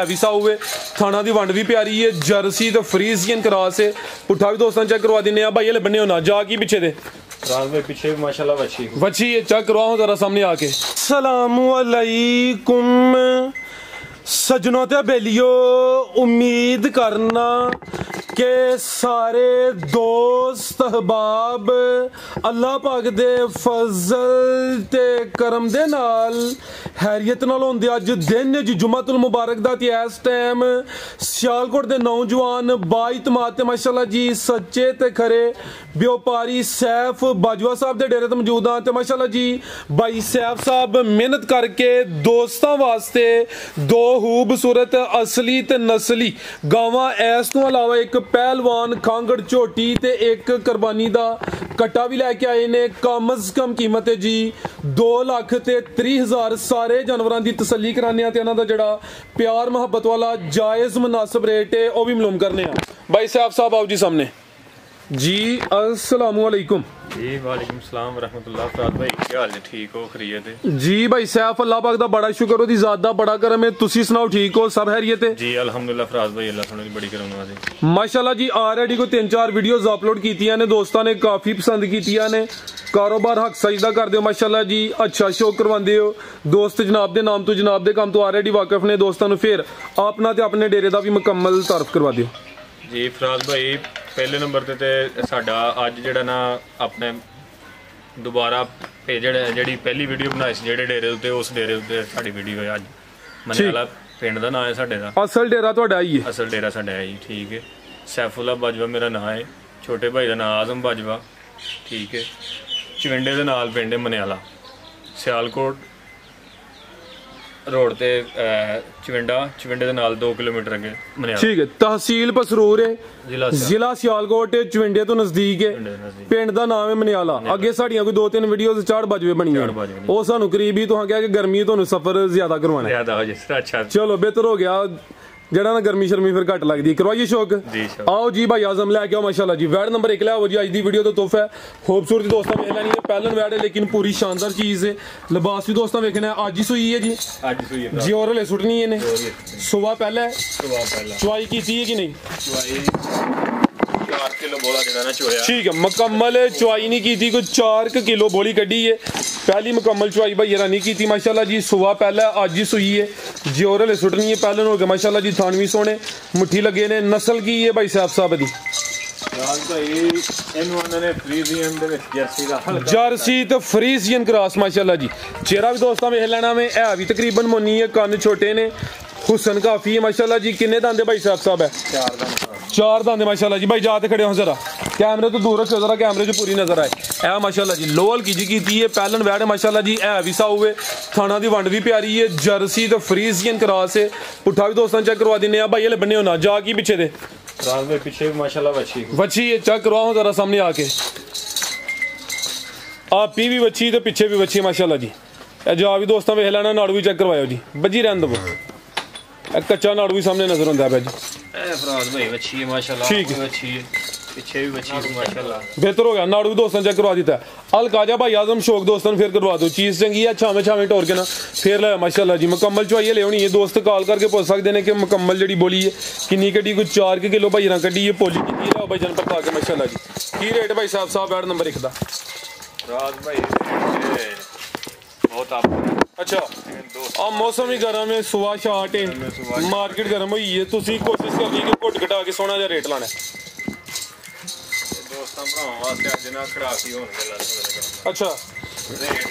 विसा हुए थाना दी वंड भी प्यारी है, जर्सी तो फ्रीजियन क्रॉस है। पुट्ठा भी दोस्तों चेक करवा देने भाई, ये बने होना जा की पीछे दे पीछे माशाल्लाह वच्छी है, चेक करवाओ जरा सामने आके। अस्सलामु अलैकुम सजनों ते बेलियो, उम्मीद करना के सारे दोस्त अहबाब अल्लाह पाक दे फजल ते करम दे नाल हैरियत नाल होंदे। अज दिन जी जुम्मतुल मुबारक दा ते इस टाइम सियालकोट दे नौजवान बाइतमाद ते माशाल्लाह जी सच्चे ते खरे व्यापारी सैफ बाजवा साहब दे डेरे ते मौजूद हां। ते माशाल्लाह जी भाई सैफ साहब मेहनत करके दोस्तां वास्ते दो खूबसूरत असली ते नस्ली गावां इस तो अलावा एक पहलवान कांगड़ झोटी ते एक कुर्बानी दा कट्टा भी लैके आए ने। कम अज कम कीमत है जी 2,30,000 सारे जानवरां दी तसल्ली कराने ते इन्हां दा जेड़ा प्यार मुहब्बत वाला जायज़ मुनासिब रेट है वह भी मालूम करने। भाई साहब आओ जी सामने जी। अस्सलामु अलैकुम जी। वालेकुम सलाम रहमतुल्लाह। फराद भाई क्या हाल है? ठीक हो? खैरियत है जी। भाई सैफ अल्लाह पाक दा बड़ा शुक्र ओदी ज़ात दा बड़ा करम है। तुसी सुनाओ ठीक हो? सब खैरियत है जी अल्हम्दुलिल्लाह। फराद भाई अल्लाह सुने दी बड़ी करम नवाज़ी माशाल्लाह जी। ऑलरेडी को 3-4 वीडियोस अपलोड कीतियां ने, दोस्तां ने काफी पसंद कीतियां ने। कारोबार हक सजदा कर दो माशाल्लाह जी, अच्छा शो करवांदे हो। दोस्त जनाब दे नाम तो जनाब दे काम तो ऑलरेडी वाकिफ ने दोस्तां नूं, फिर अपना ते अपने डेरे दा भी मुकम्मल तारफ करवा दिओ जी। फराद भाई पहले नंबर ते साडा अज जेड़ा ना अपने दोबारा ਜਿਹੜੀ ਪਹਿਲੀ ਵੀਡੀਓ ਬਣਾਈ ਸੀ ਜਿਹੜੇ ਡੇਰੇ ਉੱਤੇ, ਉਸ ਡੇਰੇ ਉੱਤੇ ਸਾਡੀ ਵੀਡੀਓ ਹੈ ਅੱਜ। ਮਨਿਆਲਾ ਪਿੰਡ ਦਾ ਨਾਮ ਹੈ ਸਾਡੇ ਦਾ। ਅਸਲ ਡੇਰਾ ਤੁਹਾਡਾ ਹੀ ਹੈ? ਅਸਲ ਡੇਰਾ ਸਾਡਾ ਹੈ ਜੀ। ਠੀਕ ਹੈ। ਸੈਫੁੱਲਾ ਬਾਜਵਾ ਮੇਰਾ ਨਾਮ ਹੈ, ਛੋਟੇ ਭਾਈ ਦਾ ਨਾਮ ਆਜ਼ਮ ਬਾਜਵਾ। ਠੀਕ ਹੈ। ਚਵਿੰਡੇ ਦੇ ਨਾਲ ਪਿੰਡ ਹੈ ਮਨਿਆਲਾ, ਸਿਆਲਕੋਟ रोड ते चविंडे दे नाल 2 किलोमीटर अगे मनियाला। ठीक है। तहसील पसरूर है, जिला सियालकोट है, चविंडे तो नजदीक है, पिंड दा नाम है मनियाला। अगे साड़ियां कोई 2-3 वीडियोस 4 बजवे बनी है, वो सानू करीब ही तो क्या कि गर्मी तो सफर ज्यादा करवाना है। अच्छा चलो बेहतर हो गया, जड़ा ना गर्मी शर्मी फिर घट लगती। करवाइए शौक जी। आओ जी भाई आजम लैके आओ माशाल्लाह जी। वैड नंबर 1 लियाओ जी। अज दी वीडियो तो तोहफा है खूबसूरती दोस्तों वेख लैनी है। पहलन वैड है लेकिन पूरी शानदार चीज है। लिबास भी दोस्तों वेखना है। अज ही सूई है जी, अज सूई है जी। और हले सुटनी है ने सुबह पहले चुवाई की थी कि नहीं? चुवाई 4 किलो बोला जेड़ा ना चोया। ठीक है। मुकम्मल चुवाई नहीं की थी, कोई 4 किलो बोली कड्डी है। पहली मुकम्मल चुवाई भाई नहीं की थी माशाल्लाह जी। सुबह पहले अज ही सूई है जी, और हले सुटनी है। पहले हो गया माशाल्लाह जी। थान भी सोने मुट्ठी लगे ने। नस्ल की है भाई साहब साहब दी? जर्सी तो फ्रीजियन क्रॉस माशाल्लाह जी। चेहरा भी दोस्तों वेख लेना में है भी तकरीबन मोनी है, कन्न छोटे ने, हुसन काफी है माशाल्लाह जी। किन्ने दांदे भाई साहब है? 4 दांदे माशाल्लाह जी। भाई जाते खड़े हो जरा, कैमरे तो दूर रखो जरा, कैमरे जो पूरी नजर आए। है माशाल्लाह जी लोअल की जी है। पहलन वैड माशाल्लाह जी है भी सा हुए थाना दी वंड भी प्यारी है, जर्सी तो फ्रीजियन क्रॉस है। पुट्ठा भी दोस्तों चेक करवा देने भाई, ये बने होना जा की पीछे दे पीछे माशाल्लाह वच्छी है। चेक करवाओ जरा सामने आके। आपी भी वच्छी तो पीछे भी वच्छी माशाल्लाह जी। जा भी दोस्तों वेख लेना। नाड़ू भी चेक करवाओ जी, बजी रहन दो। कच्चा नाड़ू भी सामने नजर आता है भाई। फराद भाई वच्छी है माशाल्लाह। ठीक है। वच्छी है, पीछे भी वच्छी है माशाल्लाह। बेहतर हो गया। नाड़ू भी दोस्तों चेक करवा दिता है। अलकाजा भाई आजम शौक दोस्तों फिर करवा दो। चीज चंगी है, छावे टोर के ना फिर लाया माशाल्लाह जी। मुकम्मल चुवाई ले होनी है। दोस्त कॉल करके पूछ सकते हैं कि मुकम्मल जी बोली है किन्नी कड्डी, कोई 4 किलो भाई ना कड्डी है, पोली की भाई जन पता के माशाल्लाह जी। की रेट भाई साहब वैड नंबर 1 दा? रात भाई बहुत आप अच्छा आ मौसम ही गर्म है, सुबह शाट है, मार्केट गर्म हुई है। तुसी कोशिश कर ली कि घुट घटा के सोना जा रेट लाना है। दोस्तां भरावां वास्ते अज ना खड़ासी होणगे लग। अच्छा रेट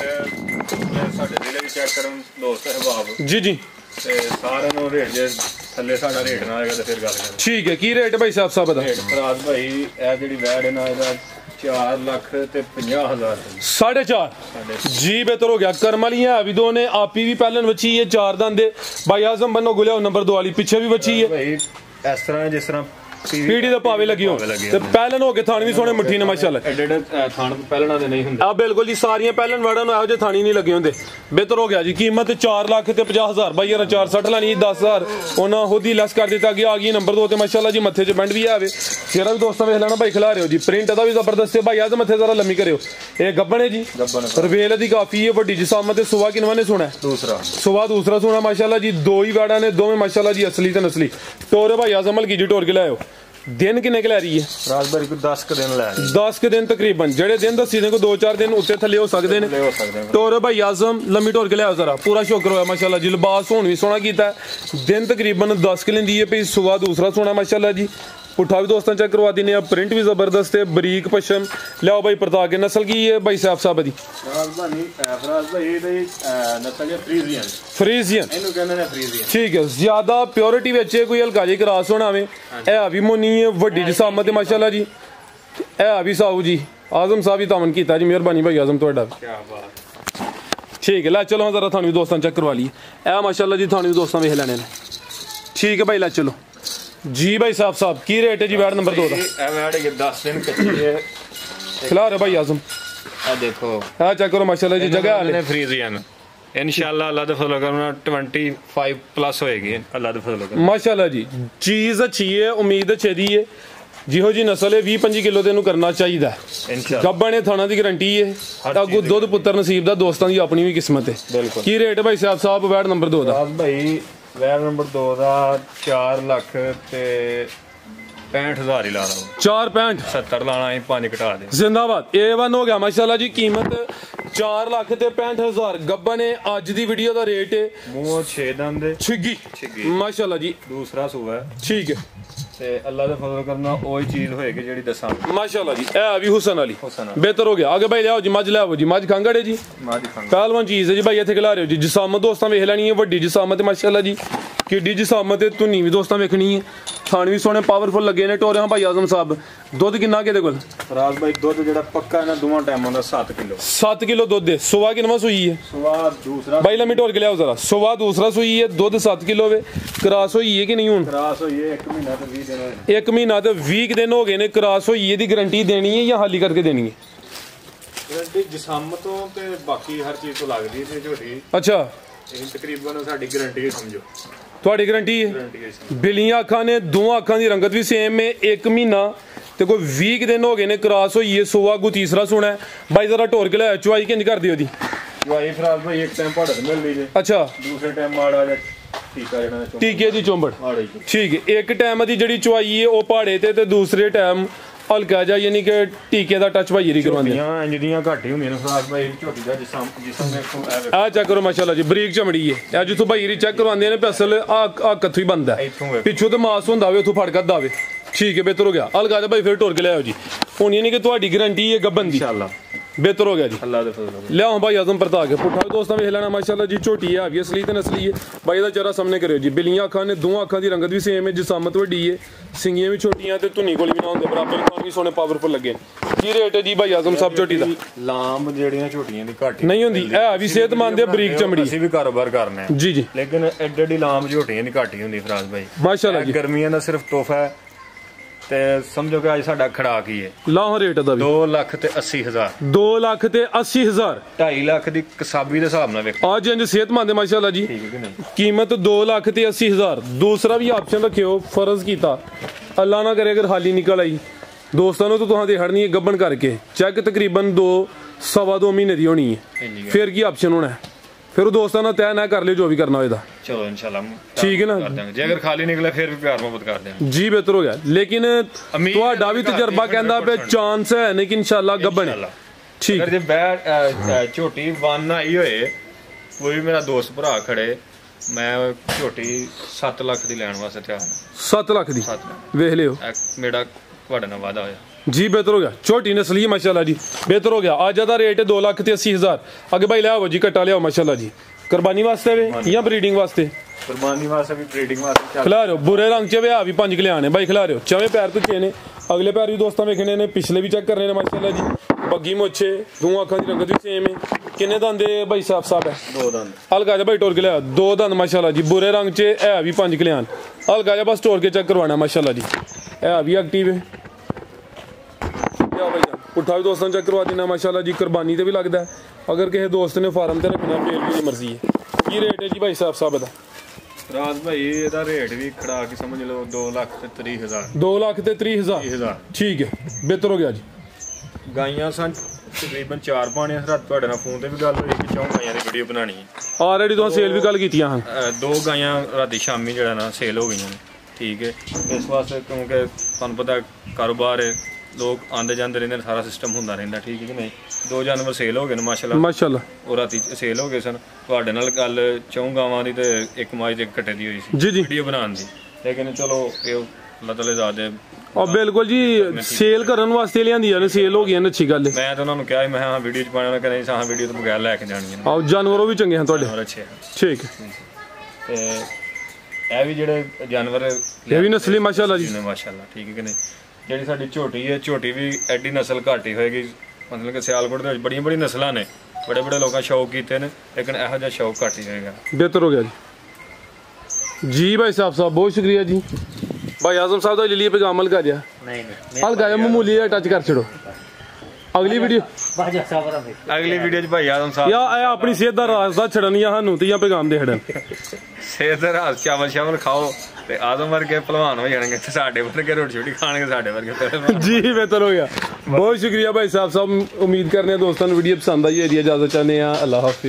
साडे जिले विच चेक करन दोस्त अहबाब जी जी ते सारे नु रेट जे थल्ले साडा रेट ना आएगा तो फिर गल कर। ठीक है। की रेट भाई साहब दा? रेट फराद भाई ए जेडी वैड है ना एदा 4,50,000 4.5 जी। बेहतर हो गया। करमलियां अभी दो ने, आपी भी पहलन बची है, 4 दांदे। भाई आजम बनो गुलिया नंबर 2 वाली पीछे भी बची है भाई। इस तरह जिस तरह पीढ़ी दा पावे लगी हो ते पहलन हो के थान भी सोने मुट्ठी ने माशाल्लाह। एडे थान पहलना दे नहीं हुंदे। आ बिल्कुल जी सारियां पहलन वड़न नो जे थानी नहीं लगे होंदे। बेहतर हो गया जी। कीमत 4,50,000 भाई यार 460 लानी 10,000 ओना खुद ही लेस कर दिता गया। आ गई नंबर 2 ते माशाल्लाह जी। मत्थे च बंड भी आवे, चेहरा भी दोस्तों वेख लेना भाई खिला रहे हो जी। प्रिंट दा भी जबरदस्त है भाई। आज मथे जरा लम्मी करियो। ये गब्बन है जी, रवेल दी काफी है वड्डी जिसामत है। सुबह किनवा ने सुना है? सुबह दूसरा सुना माशाल्लाह जी। दो ही वाड़ा ने, दो में माशाल्लाह जी असली ते नस्ली। टोर भाई आजमल की जी टोर के लाओ। दिन किन्ने के लै रही है? राजबारी को 10 के दिन लै 10 के दिन तकरीबन। जेड़े दिन दसी ने को 2-4 दिन उत्ते थल्ले हो सकदे ने। टोर भाई आजम लम्मी टोर के लाओ जरा। पूरा शौकर होया माशाल्लाह जी। लिबास होन भी सोहना कीता है। दिन तकरीबन 10 के लेंदी है भाई। सुबह दूसरा सोना माशाल्लाह जी। पुट्ठा भी दोस्तों चेक करवा देने। प्रिंट भी जबरदस्त है, बरीक पशम। लियाओ भाई परता के। नस्ल की है भाई साहब साहब दी? फ्रीजियन। ठीक है, ज्यादा प्योरिटी विच कोई हल्का जी क्रॉस होना वे। है भी मोनी है, वड्डी जिसामत है माशाल्लाह जी। है भी साहू जी। आजम साहब ही तामन कीता जी, मेहरबानी भाई आजम तुहाडा। ठीक है, लै चलो हम जरा थानू भी दोस्तों चेक करवा लिए। ए माशाल्लाह जी थानू भी दोस्तों वेख लैने ने। ठीक है भाई, लै चलो जी। भाई साहब की रेट है जी वैड नंबर 2 दा? 10 दिन कच्ची है। खिला रहे भाई आजम। देखो चेक करो माशाल्लाह जी। जगह है फ्रीजियन इंशाल्लाह अल्लाह दे फजल करना 25 प्लस होएगी अल्लाह दे फजल करना माशाल्लाह जी। चीज अच्छी है, उम्मीद अच्छी दी है। जिहो जी नस्ल है 20-25 किलो तेन करना चाहिए। गब्बन है, थाना की गारंटी है। अगू दुध पुत्र नसीब दा दोस्तों की अपनी भी किस्मत है। की रेट है भाई साहब वैड नंबर 2 दा? भाई वैड नंबर 2 दा 4 लाख ते 65,000 ही ला रहा हूँ। 4.65 70 लाना ही 5 घटा दे। जिंदाबाद। A1 हो गया माशाल्लाह जी। कीमत 4 लाख ते 65,000। गब्बन है। अज दी वीडियो दा रेट है मूंह 6 दंद छिगी माशाल्लाह जी। दूसरा सूबा है। ठीक है, ते अल्लाह दे फजल करना ओही चीज होएगी जेडी दसा माशाल्लाह जी। ए भी हुसन वाली बेहतर हो गया। आगे भाई लियाओ जी मज लियाओ जी। मज खंगड़ है जी, पहलवान चीज है जी भाई। इत्थे खिला रहे हो जी। जिसामत दोस्तां वेख लैनी है, वड्डी जिसामत माशाल्लाह जी। किड्डी जिसामत है, धुनी भी दोस्तां वेखनी है। थान भी सोने पावरफुल लगे ने। टोरे भाई आजम साहब दुध किन्ना के कोल? राज भाई दुध जेड़ा पक्का है ना दोवां टाइमां दा 7 किलो। 7 किलो दुध है। सुबह किनवा सुई है? सुबह दूसरा भाई लम्मी टोर के लियाओ जरा। सुबह दूसरा सुई है, दुध 7 किलो वे। क्रॉस हुई है कि नहीं? हुन क्रॉस हुई है 1 महीना ते 20 दिन होए। 1 महीना ते 20 दिन हो गए ने। क्रॉस हुई है दी गारंटी देनी है या हाली करके देनी है? गारंटी जिसामतों ते बाकी हर चीज तो लगदी ते झोटी। अच्छा, तकरीबन साडी गारंटी समझो। थोड़ी गारंटी है। बिलियां अखां ने, दोवां अखां दी रंगत भी सेम है। 1 महीना ते कोई 20 दिन हो गए ने। क्रॉस हुई है। सुबह को तीसरा सुना है भाई। जरा टोर के लाया। चुवाई किंज कर दियो दी? चुवाई फिराज भाई एक टाइम पहाड़ मिल लीजिए। अच्छा, दूसरे टाइम माड़ा जा टीका जेड़ा टीके दी चोंबड़। ठीक है, एक टाइम दी जेड़ी चुवाई है वो पहाड़े ते दूसरे टाइम हल्का जा यानी कि टीके दा टच भाई री करवांदे। इंजदियां घट ही हुंदियां ने फिराज भाई। झोटी दा जिसम देखो आ चेक करो माशाल्लाह जी। बरीक चमड़ी है। आ जिथों भाई री चेक करवांदे ने पैसल आ कथू ही बनदा है। पिछों ते मास हुंदा वे उथों फड़ के दावे। ठीक है, बेहतर हो गया। अलगा जा भाई फिर टोर के ले आओ जी। हुन ये नहीं कि तुहाडी गारंटी है गब्बन दी। इंशाल्लाह बेहतर हो गया जी। अल्लाह दे फजल लियाओ भाई आजम परता के। पुट्ठा भी दोस्तों वेख लेना माशाल्लाह जी। झोटी है भी असली ते नस्ली है भाई दा चेहरा सामने करियो जी। बिलियां अखां ने, दोवां अखां दी रंगत भी सेम है। जिसामत वड्डी है, सिंगियां भी छोटियां ते धुनी कोली भी ना होंदे बराबर। खान भी सोने पावरफुल लगे। की रेट है जी भाई आजम साहब झोटी दा? लांब जेड़ियां झोटियां दी घट नहीं होंदी। है भी सेहतमंद है, बरीक चमड़ी। ਅਸੀਂ ਵੀ ਕਾਰੋਬਾਰ ਕਰਨਾ ਹੈ जी जी। लेकिन एडी लांब झोटियां ਦੀ ਘਟ ਹੀ ਹੁੰਦੀ ਫਰਾਜ਼ ਭਾਈ माशाल्लाह जी। ਗਰਮੀਆਂ ਦਾ ਸਿਰਫ ਤੋਹਫਾ ਹੈ ਤੇ ਸਮਝੋ ਕਿ ਅੱਜ ਸਾਡਾ ਖੜਾ ਕੀ ਹੈ। ਲਾਹ ਰੇਟ ਦਾ ਵੀ 2 ਲੱਖ ਤੇ 80,000। 2 ਲੱਖ ਤੇ 80,000। 2.5 ਲੱਖ ਦੀ ਕਸਾਬੀ ਦੇ ਹਿਸਾਬ ਨਾਲ ਵੇਖੋ। आज इंज सेहतमंद है माशाल्लाह जी। ठीक है कि नहीं? कीमत 2 लाख ते 80,000। दूसरा भी ऑप्शन रखियो, फर्ज कीता अल्लाह ना करे अगर हाली निकल आई दोस्तों तो तुहां दे खड़नी है गब्बन करके। चेक तकरीबन 2-2.5 महीने दी होनी है। फिर की ऑप्शन होना है? फिर दोस्तों ना तय ना कर लियो जो भी करना होएगा। चलो इंशाल्लाह ठीक है ना। जे अगर खाली निकले फिर भी प्यार मोहब्बत कर देंगे जी। बेहतर हो गया। लेकिन तुहाडा भी तजर्बा कहंदा पे चांस है नहीं कि इंशाल्लाह गब्बन है। ठीक। अगर जे बैठ झोटी वन आई होए कोई मेरा दोस्त भरा खड़े मैं झोटी 7 ਲੱਖ ਦੀ ਲੈਣ ਵਾਸਤੇ ਤਿਆਰ ਹਾਂ। 7 ਲੱਖ ਦੀ ਵੇਖ ਲਿਓ। ਮੇਰਾ ਤੁਹਾਡੇ ਨਾਲ ਵਾਅਦਾ ਹੋਇਆ जी। बेहतर हो गया। छोटी नस्ली है माशाल्लाह जी। बेहतर हो गया। आज दा रेट है 2 लाख ते 80,000। आगे भाई लियाओ जी कट्टा लियाओ माशाल्लाह जी। कुर्बानी वास्ते वे या ब्रीडिंग वास्ते? कुर्बानी वास्ते भी ब्रीडिंग वास्ते खिला रहे हो। बुरे रंग च वे भी 5 किलो आने भाई खिला रहे हो। चवे पैर तो चेने, अगले पैर भी दोस्तों वेखने ने, पिछले भी चेक करने ने माशाल्लाह जी। बग्गी मोछे, दोवां अखां दी रंगत भी सेम है। किन्ने दंद भाई साहब है? 2 दंद। हल्का जा भाई टोर के लिया 2 दंद माशाल्लाह जी। बुरे रंग च है भी 5 किलो आन। हल्का जा बस टोर के चेक करवाना माशाल्लाह जी। है भी एक्टिव है। पुट्ठा भी दोस्तों चेक करवा देना माशाल्लाह जी। कुर्बानी ते भी लगता है। अगर किसी दोस्त ने फार्म ते रखना फिर भी मर्जी है। की रेट है जी भाई साहब दा? ਰਾਜ ਭਾਈ ਇਹਦਾ ਰੇਟ ਵੀ ਖੜਾ ਕੇ ਸਮਝ ਲਓ 2,30,000 2,30,000 ਠੀਕ ਹੈ, ਬਿਹਤਰ ਹੋ ਗਿਆ ਜੀ। ਗਾਈਆਂ ਸਨ ਤਕਰੀਬਨ 4 ਪਾਣੇ। ਰਾਤ ਤੁਹਾਡੇ ਨਾਲ ਫੋਨ ਤੇ ਵੀ ਗੱਲ ਹੋਈ ਕਿ 4 ਗਾਈਆਂ ਦੀ ਵੀਡੀਓ ਬਣਾਣੀ ਹੈ। ਆਲਰੇਡੀ ਤੁਸੀਂ ਸੇਲ ਵੀ ਗੱਲ ਕੀਤੀਆਂ ਹਨ। 2 ਗਾਈਆਂ ਰਾਤੀ ਸ਼ਾਮੀ ਜਿਹੜਾ ਨਾ ਸੇਲ ਹੋ ਗਈਆਂ ਨੇ, ਠੀਕ ਹੈ। ਇਸ ਵਾਸਤੇ ਕਿਉਂਕਿ ਤੁਹਾਨੂੰ ਪਤਾ ਕਾਰੋਬਾਰ ਹੈ, ਲੋਕ ਆਉਂਦੇ ਜਾਂਦੇ ਰਹਿੰਦੇ ਨੇ, ਸਾਰਾ ਸਿਸਟਮ ਹੁੰਦਾ ਰਹਿੰਦਾ, ਠੀਕ ਹੈ ਕਿ ਨਹੀਂ। 2 ਜਾਨਵਰ ਸੇਲ ਹੋ ਗਏ ਨੇ ਮਾਸ਼ਾਅੱਲਾ। ਉਹ ਰਾਤੀ ਸੇਲ ਹੋ ਗਏ ਸਨ। ਤੁਹਾਡੇ ਨਾਲ ਗੱਲ 4 ਗਾਵਾਂ ਦੀ ਤੇ 1 ਮੱਝ ਤੇ 1 ਕੱਟੇ ਦੀ ਹੋਈ ਸੀ ਵੀਡੀਓ ਬਣਾਉਣ ਦੀ, ਲੇਕਿਨ ਚਲੋ ਇਹ ਅੱਲਾਹ ਤਾਲਾ ਜ਼ਾਦੇ ਬਿਲਕੁਲ ਜੀ ਸੇਲ ਕਰਨ ਵਾਸਤੇ ਲਿਆਂਦੀਆਂ ਨੇ, ਸੇਲ ਹੋ ਗਈਆਂ ਨੇ, ਅੱਛੀ ਗੱਲ ਹੈ। ਮੈਂ ਤਾਂ ਉਹਨਾਂ ਨੂੰ ਕਿਹਾ ਮੈਂ ਹਾਂ ਵੀਡੀਓ ਚ ਪਾਣਾ, ਉਹਨਾਂ ਕਹਿੰਦੇ ਹਾਂ ਵੀਡੀਓ ਤੋਂ ਬਗੈਰ ਲੈ ਕੇ ਜਾਣੀਆਂ। ਆਹ ਜਾਨਵਰ ਵੀ ਚੰਗੇ ਹਨ ਤੁਹਾਡੇ, ਅੱਛੇ ਠੀਕ ਹੈ। ਤੇ ਇਹ ਵੀ ਜਿਹੜੇ ਜਾਨਵਰ ਇਹ ਵੀ ਨਸਲੀ ਮਾਸ਼ਾਅੱਲਾ ਜੀ, ਮਾਸ਼ਾਅੱਲਾ, ਠੀਕ ਹੈ ਕਿ ਨਹੀਂ। ਜਿਹੜੀ ਸਾਡੀ ਝੋਟੀ ਹੈ, ਝੋਟੀ ਵੀ ਐਡੀ ਨਸਲ ਘੱਟ ਹੀ ਹੋਏਗੀ। ਮਤਲਬ ਕਿ ਸਿਆਲਕੋਟ ਦੇ ਵਿੱਚ ਬੜੀਆਂ ਨਸਲਾਂ ਨੇ, ਬੜੇ ਲੋਕਾਂ ਸ਼ੌਕ ਕੀਤੇ ਨੇ, ਲੇਕਿਨ ਇਹੋ ਜਿਹਾ ਸ਼ੌਕ ਘੱਟ ਹੀ ਹੋਏਗਾ। ਬਿਹਤਰ ਹੋ ਗਿਆ ਜੀ भाई साहब बहुत शुक्रिया जी। भाई आजम साहब ले लिए पैगाम कर दिया, हल गाया मामूली टच कर छड़ो। अगली वीडियो च भाई आजम साहब या अपनी सेहत का राज दा छड़न या सानू ते या पैगाम दे छड़न। सेहत का राज चावल खाओ ते आजम वर्गे पहलवान हो जाएंगे, ते साडे वर्गे रोटी छोटी खाएंगे, साडे वर्गे जी बेहतर हो गया। बहुत शुक्रिया भाई साहब। उम्मीद करने दोस्तों वीडियो पसंद आई है, इजाजत चाहते हैं। अल्लाह हाफिज।